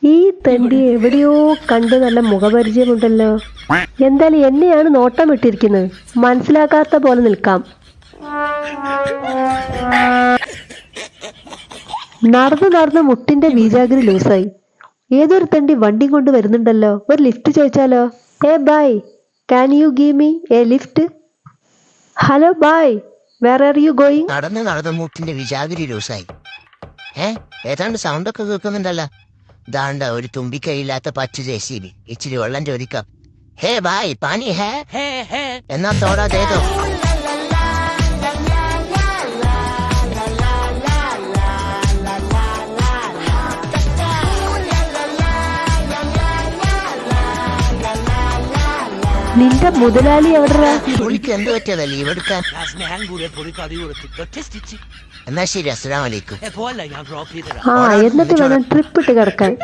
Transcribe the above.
ഈ തണ്ടി എവിടെയോ കണ്ട് നല്ല മുഖപരിചയമുണ്ടല്ലോ. എന്തായാലും എന്നെയാണ് നോട്ടം ഇട്ടിരിക്കുന്നത്. മനസ്സിലാക്കാത്ത പോലെ നിൽക്കാം. നടന്ന് മുട്ടിന്റെ വീജാഗിരി ലൂസായി. ഏതൊരു തണ്ടി വണ്ടി കൊണ്ട് വരുന്നുണ്ടല്ലോ. ഒരു ലിഫ്റ്റ് ചോദിച്ചാലോ? ബൈ, can you give me a lift? Hello ബൈ, വേർ ആർ യു ഗോയിങ്? നടന്ന് മുട്ടിന്റെ വിജാഗിരി ലൂസായി. ഏതാണ്ട് സൗണ്ട് ഒക്കെ കേൾക്കുന്നുണ്ടല്ലോ. ദാണ്ട ഒരു തുമ്പിക്കൈയില്ലാത്ത പച്ച JCB. ഇച്ചിരി വെള്ളം ചോദിക്കാം. ഹേ ബായ്, പാനി ഹേ? എന്നാ തോടാ തേതോ. നിന്റെ മുതലാളി എവിടെടാ? പുള്ളിക്ക് എന്ത് പറ്റിയതാ ലീവ് എടുക്കാൻ? എന്നാ ശരി, അസ്സലാമു അലൈക്കും. എന്നിട്ട് വേണം ട്രിപ്പ് ഇട്ട് കിടക്കാൻ.